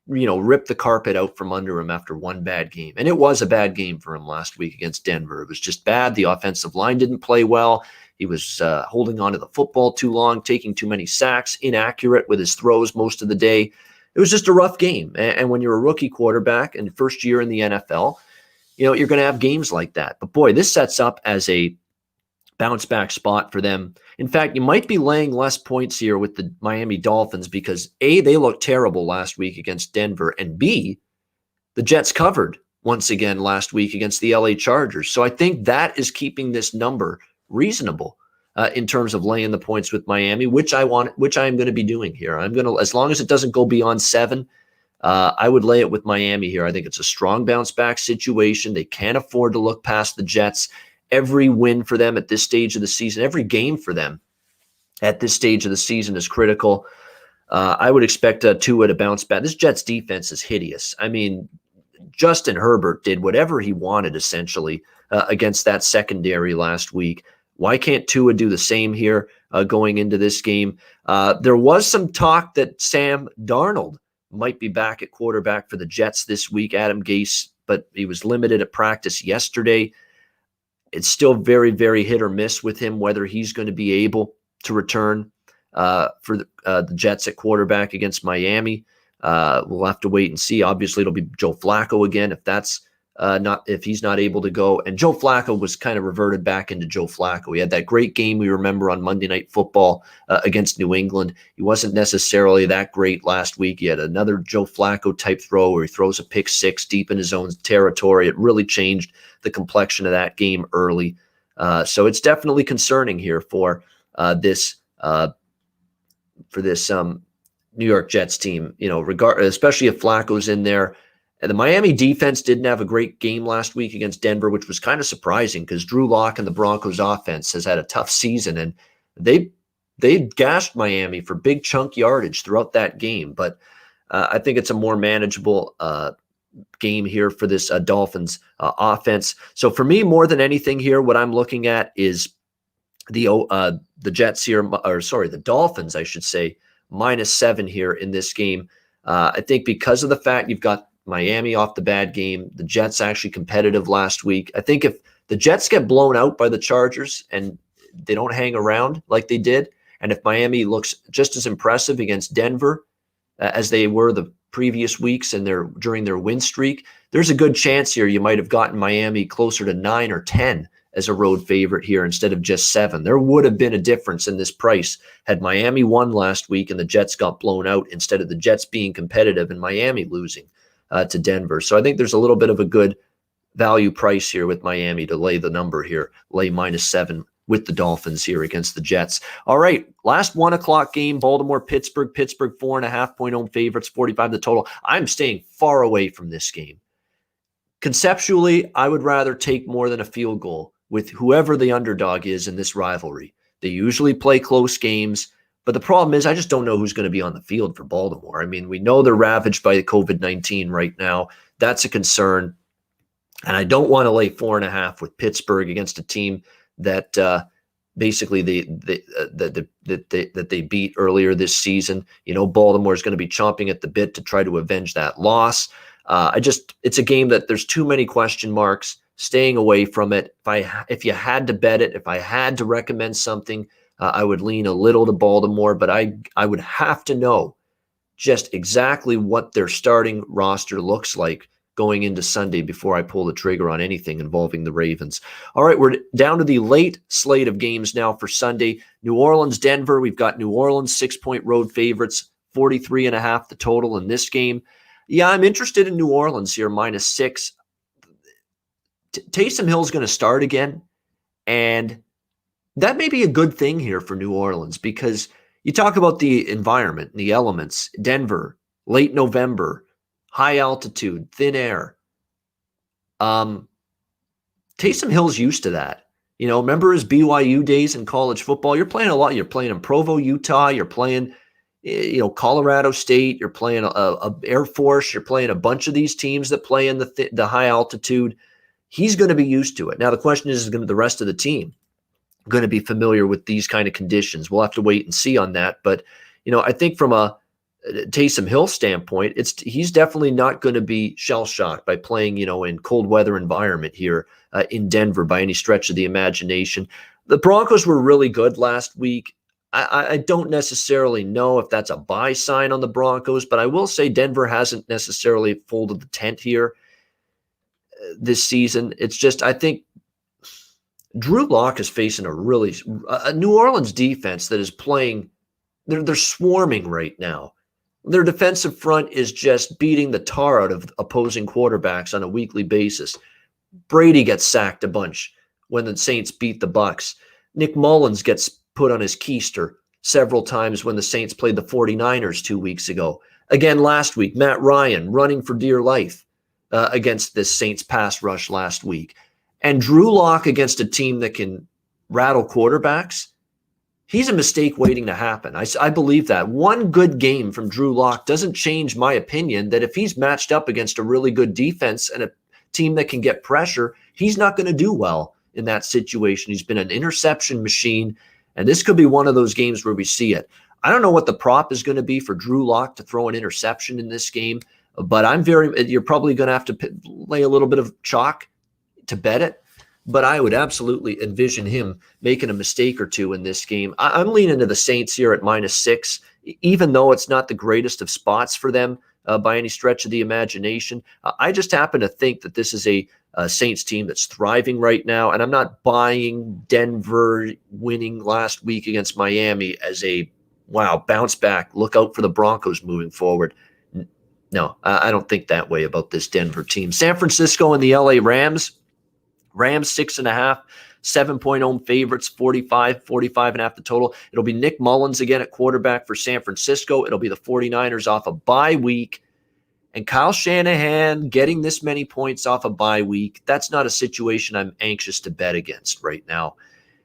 rip the carpet out from under him after one bad game. And it was a bad game for him last week against Denver. It was just bad. The offensive line didn't play well. He was holding on to the football too long, taking too many sacks, inaccurate with his throws most of the day. It was just a rough game. And when you're a rookie quarterback and first year in the NFL, you're going to have games like that. But boy, this sets up as a bounce back spot for them. In fact, you might be laying less points here with the Miami Dolphins because A, they looked terrible last week against Denver, and B, the Jets covered once again last week against the LA Chargers. So I think that is keeping this number reasonable in terms of laying the points with Miami, which I'm going to be doing here. I'm going to, as long as it doesn't go beyond 7, I would lay it with Miami here. I think it's a strong bounce back situation. They can't afford to look past the Jets. Every win for them at this stage of the season, every game for them at this stage of the season is critical. I would expect Tua to bounce back. This Jets defense is hideous. I mean, Justin Herbert did whatever he wanted essentially against that secondary last week. Why can't Tua do the same here going into this game? There was some talk that Sam Darnold might be back at quarterback for the Jets this week, Adam Gase, but he was limited at practice yesterday. It's still very, very hit or miss with him whether he's going to be able to return for the Jets at quarterback against Miami. We'll have to wait and see. Obviously, it'll be Joe Flacco again if he's not able to go. And Joe Flacco was kind of reverted back into Joe Flacco. He had that great game we remember on Monday Night Football against New England. He wasn't necessarily that great last week. He had another Joe Flacco type throw where he throws a pick 6 deep in his own territory. It really changed the complexion of that game early. So it's definitely concerning here for this New York Jets team. Especially if Flacco's in there. And the Miami defense didn't have a great game last week against Denver, which was kind of surprising because Drew Lock and the Broncos offense has had a tough season, and they gashed Miami for big chunk yardage throughout that game. But I think it's a more manageable game here for this Dolphins offense. So for me, more than anything here, what I'm looking at is the Jets here, the Dolphins, I should say, -7 here in this game. I think because of the fact you've got Miami off the bad game, the Jets actually competitive last week. I think if the Jets get blown out by the Chargers and they don't hang around like they did, and if Miami looks just as impressive against Denver as they were the previous weeks and during their win streak, there's a good chance here you might have gotten Miami closer to 9 or 10 as a road favorite here instead of just 7. There would have been a difference in this price had Miami won last week and the Jets got blown out instead of the Jets being competitive and Miami losing to Denver. So I think there's a little bit of a good value price here with Miami to lay the number here, lay -7 with the Dolphins here against the Jets. All right, last 1 o'clock game, Baltimore-Pittsburgh. Pittsburgh 4.5-point home favorites, 45 the total. I'm staying far away from this game. Conceptually, I would rather take more than a field goal with whoever the underdog is in this rivalry. They usually play close games, but the problem is I just don't know who's going to be on the field for Baltimore. I mean, we know they're ravaged by COVID-19 right now. That's a concern. And I don't want to lay 4.5 with Pittsburgh against a team that basically that they beat earlier this season. Baltimore is going to be chomping at the bit to try to avenge that loss. It's a game that there's too many question marks. Staying away from it. If you had to bet it, if I had to recommend something, I would lean a little to Baltimore, but I would have to know just exactly what their starting roster looks like going into Sunday before I pull the trigger on anything involving the Ravens. All right, we're down to the late slate of games now for Sunday. New Orleans, Denver. We've got New Orleans 6-point road favorites, 43.5 the total in this game. Yeah, I'm interested in New Orleans here, -6. Taysom Hill's going to start again, and that may be a good thing here for New Orleans because you talk about the environment, the elements, Denver, late November, high altitude, thin air. Taysom Hill's used to that. Remember his BYU days in college football? You're playing a lot. You're playing in Provo, Utah. You're playing, Colorado State. You're playing a Air Force. You're playing a bunch of these teams that play in the high altitude. He's going to be used to it. Now, the question is going to the rest of the team going to be familiar with these kind of conditions? We'll have to wait and see on that. But, I think from a Taysom Hill standpoint, he's definitely not going to be shell-shocked by playing, in cold weather environment here in Denver by any stretch of the imagination. The Broncos were really good last week. I don't necessarily know if that's a buy sign on the Broncos, but I will say Denver hasn't necessarily folded the tent here this season. It's just, I think Drew Lock is facing a New Orleans defense that is playing, they're swarming right now. Their defensive front is just beating the tar out of opposing quarterbacks on a weekly basis. Brady gets sacked a bunch when the Saints beat the Bucs. Nick Mullins gets put on his keister several times when the Saints played the 49ers 2 weeks ago. Again, last week, Matt Ryan running for dear life against this Saints pass rush last week. And Drew Lock against a team that can rattle quarterbacks, he's a mistake waiting to happen. I believe that. One good game from Drew Lock doesn't change my opinion that if he's matched up against a really good defense and a team that can get pressure, he's not going to do well in that situation. He's been an interception machine, and this could be one of those games where we see it. I don't know what the prop is going to be for Drew Lock to throw an interception in this game, but you're probably going to have to lay a little bit of chalk to bet it. But I would absolutely envision him making a mistake or two in this game. I'm leaning to the Saints here at -6, even though it's not the greatest of spots for them by any stretch of the imagination. I just happen to think that this is a Saints team that's thriving right now, and I'm not buying Denver winning last week against Miami as a, wow, bounce back, look out for the Broncos moving forward. No, I don't think that way about this Denver team. San Francisco and the LA Rams. Rams 6.5 7-point home favorites, 45.5 the total. It'll be Nick Mullins again at quarterback for San Francisco. It'll be the 49ers off a bye week. And Kyle Shanahan getting this many points off a bye week, that's not a situation I'm anxious to bet against right now,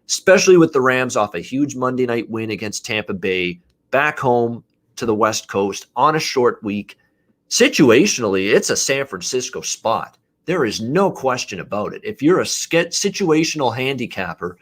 especially with the Rams off a huge Monday night win against Tampa Bay, back home to the West Coast on a short week. Situationally, it's a San Francisco spot. There is no question about it. If you're a situational handicapper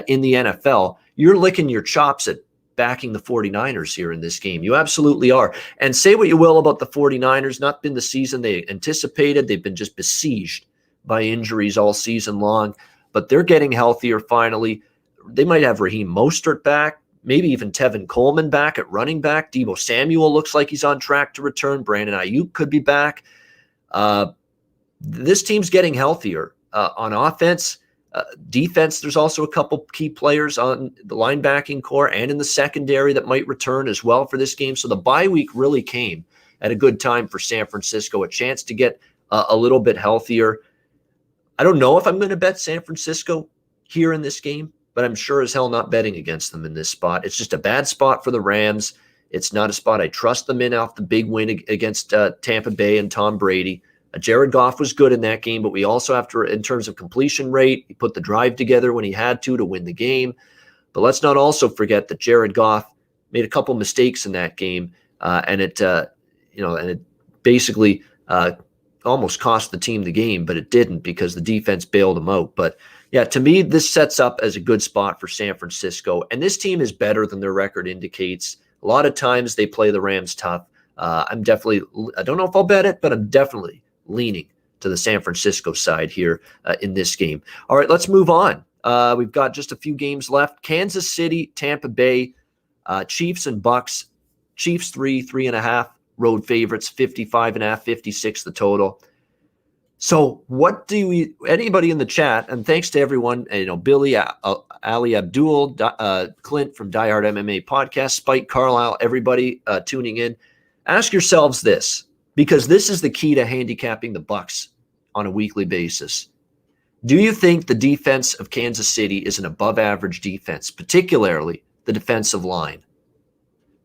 in the NFL, you're licking your chops at backing the 49ers here in this game. You absolutely are. And say what you will about the 49ers, not been the season they anticipated. They've been just besieged by injuries all season long, but they're getting healthier finally. They might have Raheem Mostert back, maybe even Tevin Coleman back at running back. Deebo Samuel looks like he's on track to return. Brandon Ayuk could be back. This team's getting healthier on offense. Defense, there's also a couple key players on the linebacking core and in the secondary that might return as well for this game. So the bye week really came at a good time for San Francisco, a chance to get a little bit healthier. I don't know if I'm going to bet San Francisco here in this game, but I'm sure as hell not betting against them in this spot. It's just a bad spot for the Rams. It's not a spot I trust them in off the big win against Tampa Bay and Tom Brady. Jared Goff was good in that game, but we also have to, in terms of completion rate, he put the drive together when he had to win the game. But let's not also forget that Jared Goff made a couple mistakes in that game, and it basically almost cost the team the game, but it didn't because the defense bailed him out. But yeah, to me, this sets up as a good spot for San Francisco, and this team is better than their record indicates. A lot of times they play the Rams tough. I don't know if I'll bet it, but I'm definitely leaning to the San Francisco side here in this game. All right, let's move on. We've got just a few games left. Kansas City, Tampa Bay, Chiefs and Bucks. Chiefs 3.5 road favorites, 55.5, 56 the total. So what do anybody in the chat, and thanks to everyone, Billy, Ali Abdul, Clint from Die Hard MMA podcast, Spike Carlisle, everybody tuning in, ask yourselves this, because this is the key to handicapping the Bucks on a weekly basis. Do you think the defense of Kansas City is an above-average defense, particularly the defensive line?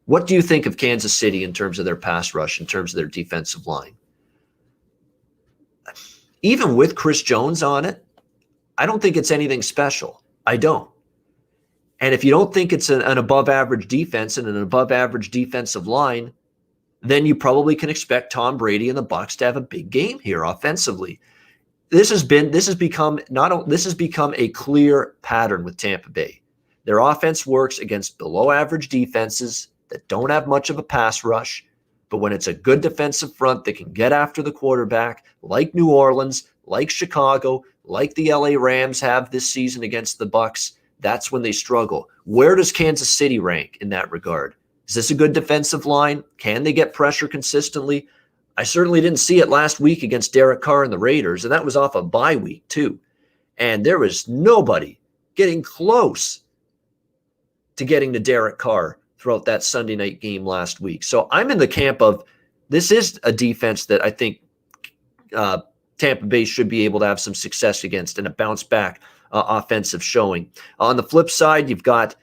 What do you think of Kansas City in terms of their pass rush, in terms of their defensive line? Even with Chris Jones on it, I don't think it's anything special. I don't. And if you don't think it's an above-average defense and an above-average defensive line, then you probably can expect Tom Brady and the Bucs to have a big game here offensively. This has become a clear pattern with Tampa Bay. Their offense works against below-average defenses that don't have much of a pass rush, but when it's a good defensive front that can get after the quarterback, like New Orleans, like Chicago, like the LA Rams have this season against the Bucs, that's when they struggle. Where does Kansas City rank in that regard? Is this a good defensive line? Can they get pressure consistently? I certainly didn't see it last week against Derek Carr and the Raiders, and that was off a bye week too. And there was nobody getting close to getting to Derek Carr throughout that Sunday night game last week. So I'm in the camp of this is a defense that I think Tampa Bay should be able to have some success against and a bounce back offensive showing. On the flip side, you've got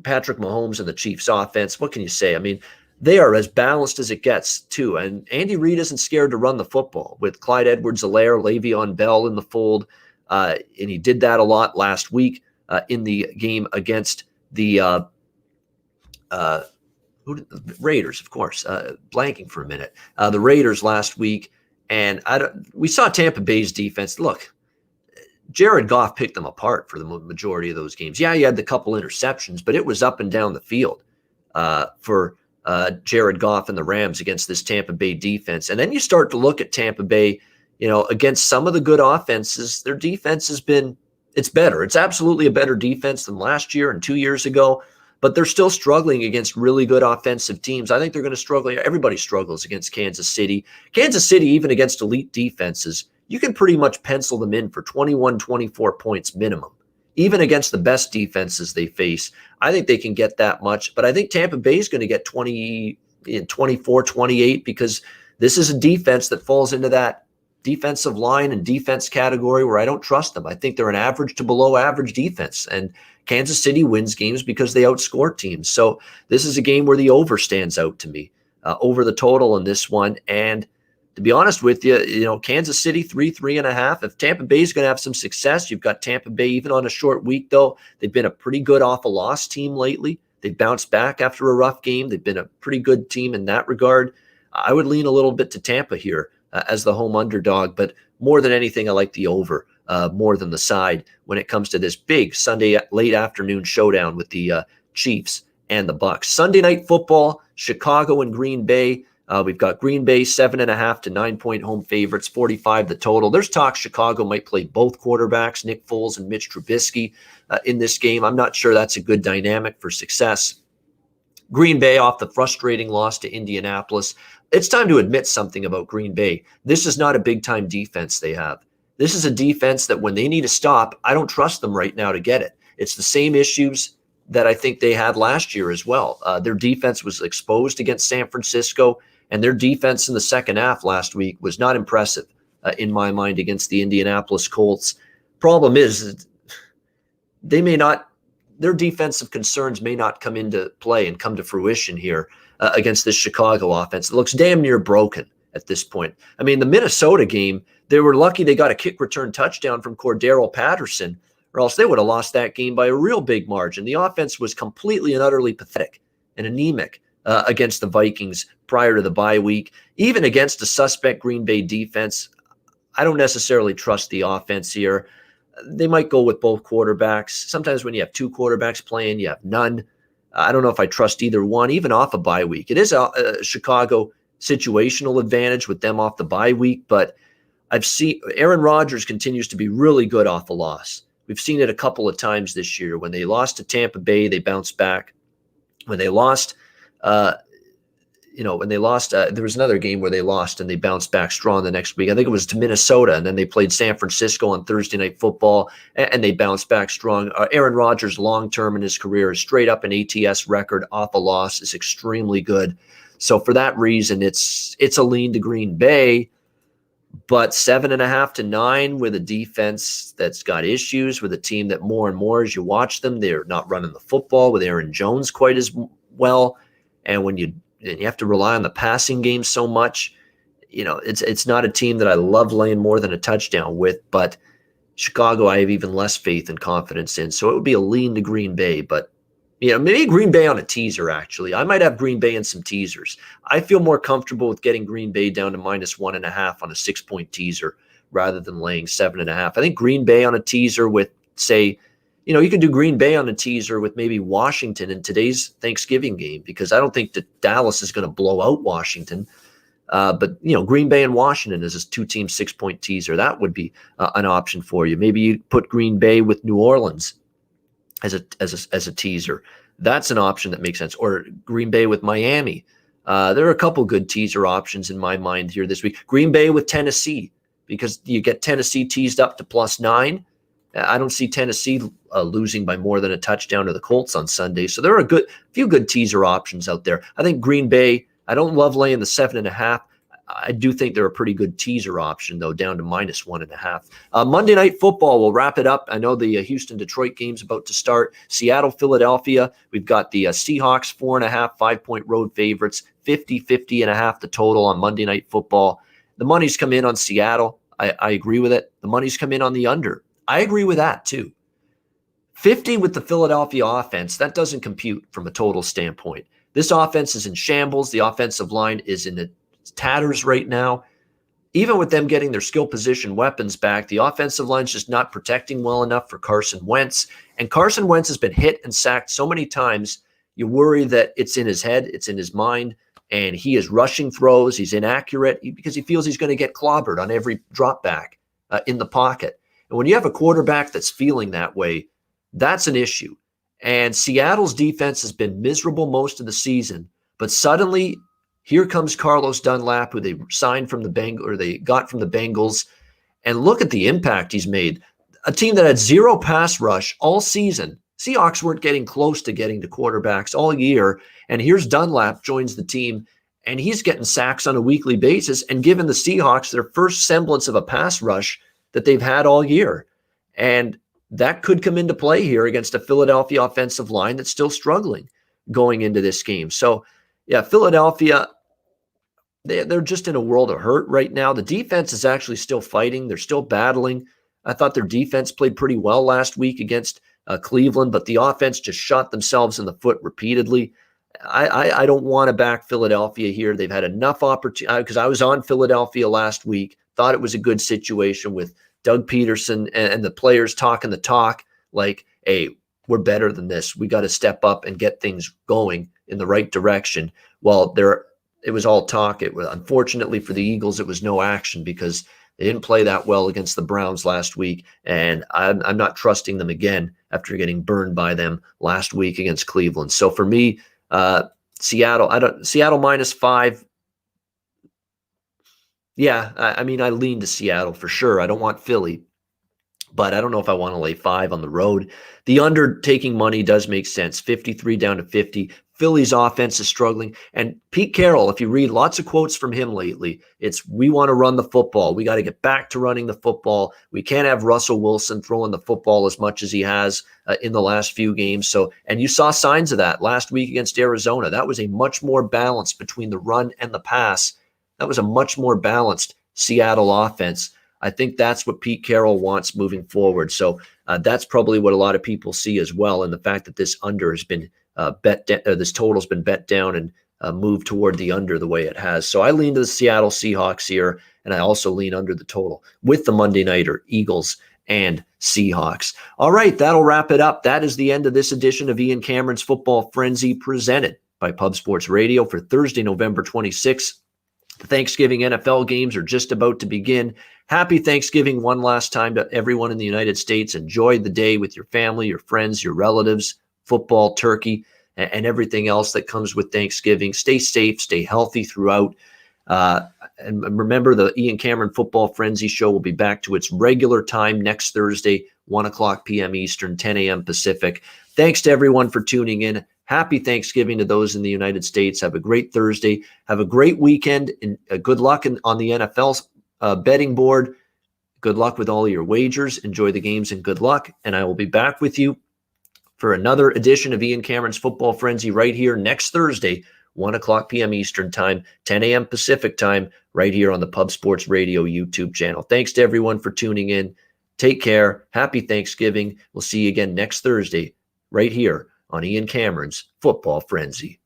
Patrick Mahomes and the Chiefs offense. What can you say? I mean, they are as balanced as it gets too. And Andy Reid isn't scared to run the football with Clyde Edwards-Helaire, Le'Veon Bell in the fold. And he did that a lot last week in the game against the Raiders, of course, blanking for a minute. The Raiders last week. And we saw Tampa Bay's defense. Look, Jared Goff picked them apart for the majority of those games. Yeah, he had the couple interceptions, but it was up and down the field for Jared Goff and the Rams against this Tampa Bay defense. And then you start to look at Tampa Bay, against some of the good offenses, their defense it's better. It's absolutely a better defense than last year and 2 years ago, but they're still struggling against really good offensive teams. I think they're going to struggle. Everybody struggles against Kansas City. Kansas City, even against elite defenses, you can pretty much pencil them in for 21, 24 points minimum. Even against the best defenses they face, I think they can get that much. But I think Tampa Bay is going to get 20, 24, 28 because this is a defense that falls into that defensive line and defense category where I don't trust them. I think they're an average to below average defense, and Kansas City wins games because they outscore teams. So this is a game where the over stands out to me, over the total in this one. And to be honest with you, Kansas City 3.5. If Tampa Bay is going to have some success, you've got Tampa Bay even on a short week, though. They've been a pretty good off a loss team lately. They've bounced back after a rough game. They've been a pretty good team in that regard. I would lean a little bit to Tampa here as the home underdog, but more than anything, I like the over more than the side when it comes to this big Sunday late afternoon showdown with the Chiefs and the Bucks. Sunday night football, Chicago and Green Bay. We've got Green Bay 7.5 to 9-point home favorites, 45 the total. There's talk Chicago might play both quarterbacks, Nick Foles and Mitch Trubisky, in this game. I'm not sure that's a good dynamic for success. Green Bay off the frustrating loss to Indianapolis. It's time to admit something about Green Bay. This is not a big-time defense they have. This is a defense that when they need a stop, I don't trust them right now to get it. It's the same issues that I think they had last year as well. Their defense was exposed against San Francisco, and their defense in the second half last week was not impressive in my mind against the Indianapolis Colts. Problem is, their defensive concerns may not come into play and come to fruition here against this Chicago offense. It looks damn near broken at this point. I mean, the Minnesota game, they were lucky they got a kick return touchdown from Cordero Patterson, or else they would have lost that game by a real big margin. The offense was completely and utterly pathetic and anemic against the Vikings prior to the bye week. Even against a suspect Green Bay defense, I don't necessarily trust the offense here. They might go with both quarterbacks. Sometimes when you have two quarterbacks playing, you have none. I don't know if I trust either one, even off a bye week. It is a Chicago situational advantage with them off the bye week, but I've seen Aaron Rodgers continues to be really good off a loss. We've seen it a couple of times this year. When they lost to Tampa Bay, they bounced back. When they lost, there was another game where they lost and they bounced back strong the next week. I think it was to Minnesota, and then they played San Francisco on Thursday Night Football, and they bounced back strong. Aaron Rodgers, long-term in his career, is straight up an ATS record off a loss, is extremely good. So for that reason, it's a lean to Green Bay, but 7.5 to 9 with a defense that's got issues, with a team that more and more as you watch them, they're not running the football with Aaron Jones quite as well. And when you have to rely on the passing game so much, it's not a team that I love laying more than a touchdown with, but Chicago I have even less faith and confidence in. So it would be a lean to Green Bay, but maybe Green Bay on a teaser, actually. I might have Green Bay in some teasers. I feel more comfortable with getting Green Bay down to -1.5 on a 6-point teaser rather than laying 7.5. I think Green Bay on a teaser with, say, you could do Green Bay on a teaser with maybe Washington in today's Thanksgiving game, because I don't think that Dallas is going to blow out Washington. But Green Bay and Washington is a 2-team 6-point teaser. That would be an option for you. Maybe you put Green Bay with New Orleans as a teaser. That's an option that makes sense. Or Green Bay with Miami. There are a couple good teaser options in my mind here this week. Green Bay with Tennessee, because you get Tennessee teased up to +9. I don't see Tennessee losing by more than a touchdown to the Colts on Sunday. So there are a few good teaser options out there. I think Green Bay, I don't love laying the 7.5. I do think they're a pretty good teaser option, though, down to -1.5. Monday Night Football, we'll wrap it up. I know the Houston-Detroit game's about to start. Seattle-Philadelphia, we've got the Seahawks 4.5, 5-point road favorites, 50-50.5 the total on Monday Night Football. The money's come in on Seattle. I agree with it. The money's come in on the under. I agree with that, too. 50 with the Philadelphia offense, that doesn't compute from a total standpoint. This offense is in shambles. The offensive line is in its tatters right now. Even with them getting their skill position weapons back, the offensive line's just not protecting well enough for Carson Wentz. And Carson Wentz has been hit and sacked so many times, you worry that it's in his head, it's in his mind, and he is rushing throws. He's inaccurate because he feels he's going to get clobbered on every drop back in the pocket. And when you have a quarterback that's feeling that way, that's an issue. And Seattle's defense has been miserable most of the season, but suddenly here comes Carlos Dunlap, who they signed from they got from the Bengals, and look at the impact he's made. A team that had zero pass rush all season. Seahawks weren't getting close to getting to quarterbacks all year, and here's Dunlap joins the team, and he's getting sacks on a weekly basis and giving the Seahawks their first semblance of a pass rush that they've had all year. And that could come into play here against a Philadelphia offensive line that's still struggling going into this game. So, yeah, Philadelphia, they're just in a world of hurt right now. The defense is actually still fighting. They're still battling. I thought their defense played pretty well last week against Cleveland, but the offense just shot themselves in the foot repeatedly. I don't want to back Philadelphia here. They've had enough opportunity, because I was on Philadelphia last week, thought it was a good situation with Doug Peterson and the players talking the talk like, hey, we're better than this. We got to step up and get things going in the right direction. Well, it was all talk. It was, unfortunately for the Eagles, it was no action because they didn't play that well against the Browns last week, and I'm not trusting them again after getting burned by them last week against Cleveland. So for me, Seattle -5. Yeah, I mean, I lean to Seattle for sure. I don't want Philly, but I don't know if I want to lay 5 on the road. The under taking money does make sense. 53 down to 50. Philly's offense is struggling. And Pete Carroll, if you read lots of quotes from him lately, it's, we want to run the football. We got to get back to running the football. We can't have Russell Wilson throwing the football as much as he has in the last few games. So, and you saw signs of that last week against Arizona. That was a much more balance between the run and the pass. That was a much more balanced Seattle offense. I think that's what Pete Carroll wants moving forward. So that's probably what a lot of people see as well. And the fact that this under has been this total's been bet down and moved toward the under the way it has. So I lean to the Seattle Seahawks here, and I also lean under the total with the Monday Nighter, Eagles and Seahawks. All right, that'll wrap it up. That is the end of this edition of Ian Cameron's Football Frenzy, presented by Pub Sports Radio for Thursday, November 26th. The Thanksgiving NFL games are just about to begin. Happy Thanksgiving one last time to everyone in the United States. Enjoy the day with your family, your friends, your relatives, football, turkey, and everything else that comes with Thanksgiving. Stay safe, stay healthy throughout. And remember, the Ian Cameron Football Frenzy Show will be back to its regular time next Thursday, 1 o'clock p.m. Eastern, 10 a.m. Pacific. Thanks to everyone for tuning in. Happy Thanksgiving to those in the United States. Have a great Thursday. Have a great weekend, and good luck on the NFL betting board. Good luck with all of your wagers. Enjoy the games and good luck. And I will be back with you for another edition of Ian Cameron's Football Frenzy right here next Thursday, 1 o'clock p.m. Eastern time, 10 a.m. Pacific time, right here on the Pub Sports Radio YouTube channel. Thanks to everyone for tuning in. Take care. Happy Thanksgiving. We'll see you again next Thursday right here on Ian Cameron's Football Frenzy.